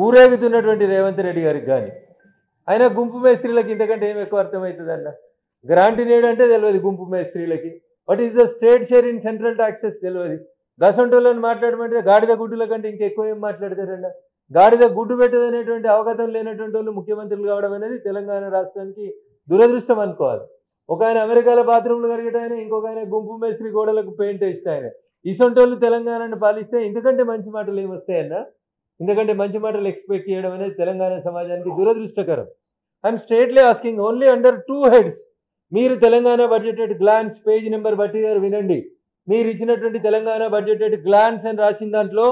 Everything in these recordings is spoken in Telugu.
ఊరేగుతున్నటువంటి రేవంత్ రెడ్డి గారికి కానీ ఆయన గుంపు మేస్త్రీలకి ఇంతకంటే ఏం ఎక్కువ అర్థమవుతుందన్న గ్రాంట్ నేడ్ అంటే తెలియదు గుంపు మేస్త్రీలకి what is the state share in central taxes తెలియదు గసంటోళ్ళని మాట్లాడమంటే గాడిద గుడ్డుల కంటే ఇంకెక్కువ ఏం మాట్లాడతారన్న గాడిద గుడ్డు పెట్టదనేటువంటి అవగతం లేనటువంటి వాళ్ళు ముఖ్యమంత్రులు కావడం అనేది తెలంగాణ రాష్ట్రానికి దురదృష్టం అనుకోవాలి ఒక ఆయన అమెరికాలో బాత్రూమ్లు కడిగేట ఆయన ఇంకొక ఆయన గుంపు మేస్త్రి గోడలకు పెయింట్ వేస్ట్ ఆయన ఇసొంటోళ్ళు తెలంగాణను పాలిస్తే ఇంతకంటే మంచి మాటలు ఏమొస్తాయన్న ఇంతకంటే మంచి మాటలు ఎక్స్పెక్ట్ చేయడం అనేది తెలంగాణ సమాజానికి దురదృష్టకరం I'm straightly asking only under 2 heads మీరు Telangana budget at glance page number Bhatti గారు వినండి మీరు ఇచ్చినటువంటి తెలంగాణ బడ్జెట్ ఎట్ గ్లాన్స్ అని రాసిన దాంట్లో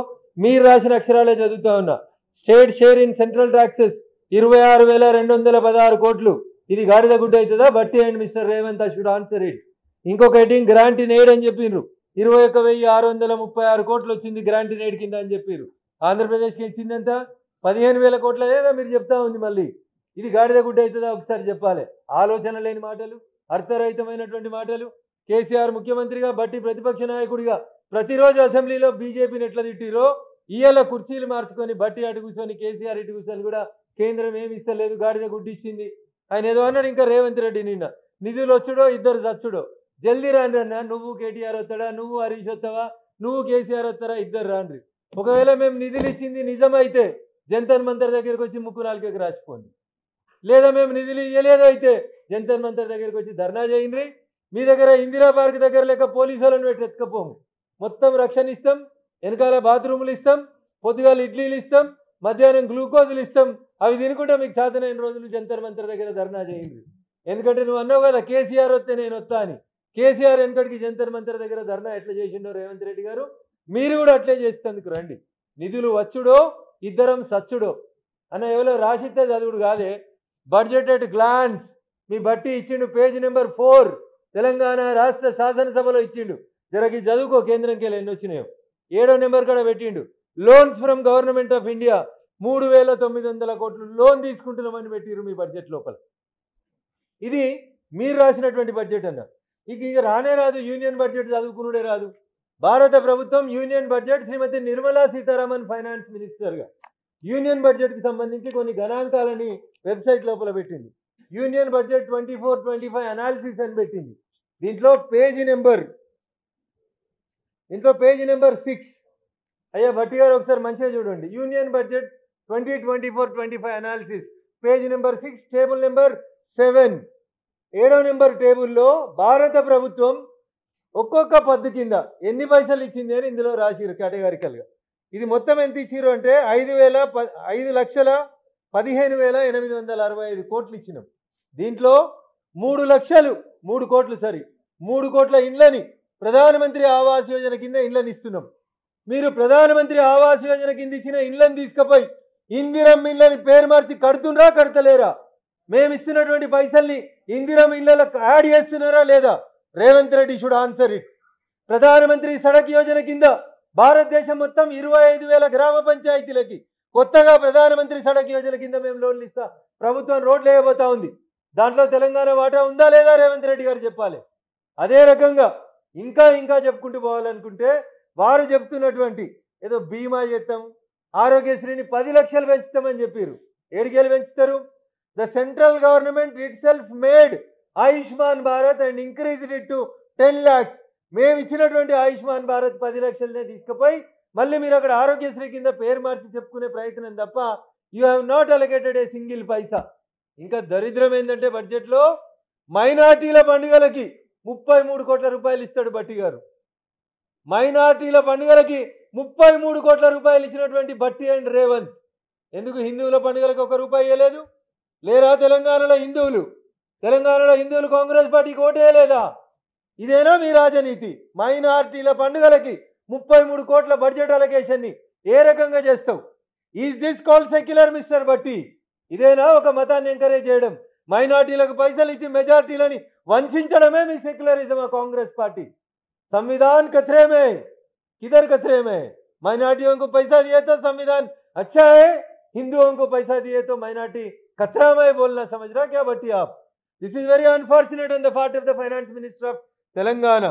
మీరు రాసిన అక్షరాలే చదువుతా ఉన్నా state share in central taxes 26,216 కోట్లు ఇది గాడిద గుడ్డ అవుతుందా బట్టి and mister Revanth should answer it ఇంకొక హెడ్డింగ్ గ్రాంట్ ఇన్ ఎయిడ్ అని చెప్పిండ్రు 21,636 కోట్లు వచ్చింది గ్రాంట్ ఇన్ ఎయిడ్ కింద అని చెప్పారు ఆంధ్రప్రదేశ్కి ఇచ్చిందంత 15,000 కోట్ల లేదా మీరు చెప్తా ఉంది మళ్ళీ ఇది గాడిద గుడ్డ అవుతుందా ఒకసారి చెప్పాలి ఆలోచన లేని మాటలు అర్థరహితమైనటువంటి మాటలు కేసీఆర్ ముఖ్యమంత్రిగా బట్టి ప్రతిపక్ష నాయకుడిగా ప్రతిరోజు అసెంబ్లీలో బీజేపీని ఎట్లా తిట్టిరో ఇయ్యాల కుర్చీలు మార్చుకొని బట్టి అటు కూర్చొని కేసీఆర్ ఇటు కూర్చొని కూడా కేంద్రం ఏమి ఇస్తలేదు గాడిద గుడ్డి ఇచ్చింది ఆయన ఏదో అన్నాడు ఇంకా రేవంత్ రెడ్డి నిన్న నిధులు వచ్చుడో ఇద్దరు చచ్చుడో జల్దీ రాండి అన్న నువ్వు కేటీఆర్ వస్తాడా నువ్వు హరీష్ వస్తావా నువ్వు కేసీఆర్ వస్తారా ఇద్దరు రాండ్రి ఒకవేళ మేము నిధులు ఇచ్చింది నిజమైతే జంతర్ మంతర్ దగ్గరికి వచ్చి ముక్కు నాలుకకి రాసిపోండి లేదా మేము నిధులు ఇవ్వలేదు అయితే జంతర్ మంతర్ దగ్గరికి వచ్చి ధర్నా చేయండి మీ దగ్గర ఇందిరా పార్క్ దగ్గర లేక పోలీసులను పెట్టి ఎత్తుకపోము మొత్తం రక్షణ ఇస్తాం వెనకాల బాత్రూములు ఇస్తాం పొద్దుగాల ఇడ్లీలు ఇస్తాం మధ్యాహ్నం గ్లూకోజులు ఇస్తాం అవి తినుకుంటే మీకు చేతనైన రోజులు జంతర్ మంతర్ దగ్గర ధర్నా చేయండి ఎందుకంటే నువ్వు అన్నావు కదా కేసీఆర్ వస్తే నేను వస్తా అని కేసీఆర్ వెనకటికి జంతర్ మంతర్ దగ్గర ధర్నా ఎట్లా చేసిండో రేవంత్ రెడ్డి గారు మీరు కూడా అట్లే చేసేందుకు రండి నిధులు వచ్చుడో ఇద్దరం సచ్చుడో అన్న ఎవరో రాసిస్తే చదువుడు కాదే బడ్జెట్ ఎట్ గ్లాన్స్ మీ బట్టి ఇచ్చిండు పేజ్ నెంబర్ 4 తెలంగాణ రాష్ట్ర శాసనసభలో ఇచ్చిండు జరగి చదువుకో కేంద్రంకి వెళ్ళి ఎన్ని వచ్చినాయో 7వ నెంబర్ కూడా పెట్టిండు loans from government of India 3,900 కోట్లు లోన్ తీసుకుంటున్నామని పెట్టిరు మీ బడ్జెట్ లోపల ఇది మీరు రాసినటువంటి బడ్జెట్ అన్న ఇక రానే రాదు యూనియన్ బడ్జెట్ చదువుకునుడే రాదు భారత ప్రభుత్వం యూనియన్ బడ్జెట్ శ్రీమతి నిర్మలా సీతారామన్ ఫైనాన్స్ మినిస్టర్గా యూనియన్ బడ్జెట్కి సంబంధించి కొన్ని గణాంకాలని వెబ్సైట్ లోపల పెట్టింది యూనియన్ బడ్జెట్ 24-25 అనాలిసిస్ అని పెట్టింది దీంట్లో పేజీ నెంబర్ 6 అయ్యా భట్టి గారు ఒకసారి మంచిగా చూడండి union budget 2024-25 analysis page number 6 table number 7 7వ నెంబర్ టేబుల్లో భారత ప్రభుత్వం ఒక్కొక్క పద్దు కింద ఎన్ని పైసలు ఇచ్చింది అని ఇందులో రాసిరు కేటగారికల్గా ఇది మొత్తం ఎంత ఇచ్చిరు అంటే 5,15,865 కోట్లు ఇచ్చినాం దీంట్లో 3 కోట్ల ఇండ్లని ప్రధానమంత్రి ఆవాస్ యోజన కింద ఇండ్లని ఇస్తున్నాం మీరు ప్రధానమంత్రి ఆవాస్ యోజన కింద ఇచ్చిన ఇండ్లని తీసుకుపోయి ఇందిరమ్మ ఇండ్లని పేరు మార్చి కడుతుండ్రా కడతలేరా మేము ఇస్తున్నటువంటి పైసల్ని ఇందిరమ్మ ఇళ్లకు యాడ్ చేస్తున్నారా లేదా Revanth Reddy should answer it ప్రధానమంత్రి సడక్ యోజన కింద భారతదేశం మొత్తం 25,000 గ్రామ పంచాయతీలకి కొత్తగా ప్రధానమంత్రి సడక్ యోజన కింద మేము లోన్లు ఇస్తా ప్రభుత్వం రోడ్లు వేయబోతా ఉంది దాంట్లో తెలంగాణ వాటా ఉందా లేదా రేవంత్ రెడ్డి గారు చెప్పాలి అదే రకంగా ఇంకా చెప్పుకుంటూ పోవాలనుకుంటే వారు చెప్తున్నటువంటి ఏదో బీమా చేస్తాం ఆరోగ్యశ్రీని 10 లక్షలు పెంచుతామని చెప్పారు ఏడికేళ్ళు పెంచుతారు the central government it self made Ayushman Bharat and increased it to 10 lakhs మేము ఇచ్చినటువంటి ఆయుష్మాన్ భారత్ 10 లక్షలనే తీసుకుపోయి మళ్ళీ మీరు అక్కడ ఆరోగ్యశ్రీ కింద పేరు మార్చి చెప్పుకునే ప్రయత్నం తప్ప you have not allocated a single paisa ఇంకా దరిద్రం ఏంటంటే బడ్జెట్లో మైనార్టీల పండుగలకి 33 కోట్ల రూపాయలు ఇస్తాడు బట్టి గారు మైనార్టీల పండుగలకి 33 కోట్ల రూపాయలు ఇచ్చినటువంటి బట్టి అండ్ రేవంత్ ఎందుకు హిందువుల పండుగలకు 1 రూపాయి ఇవ్వలేదు లేరా తెలంగాణలో హిందువులు కాంగ్రెస్ పార్టీకి ఓటేయలేదా ఇదేనా మీ రాజనీతి మైనార్టీల పండుగలకి 33 కోట్ల బడ్జెట్ అలొకేషన్ని ఏ రకంగా చేస్తావు is this called secular mister బట్టి ఇదేనా ఒక మతాన్ని ఎంకరేజ్ చేయడం మైనార్టీలకు పైసలు ఇచ్చి మెజార్టీలని వంచడమే మీ సెక్యులరిజం కాంగ్రెస్ పార్టీ संविधान खतरे में किधर खतरे में माइनॉरिटियों को पैसा दिए तो संविधान अच्छा है हिंदुओं को पैसा दिए तो माइनॉरिटी खतरा में बोलना समझ रहा क्या बट्टी आप this is very unfortunate on the part of the finance minister of Telangana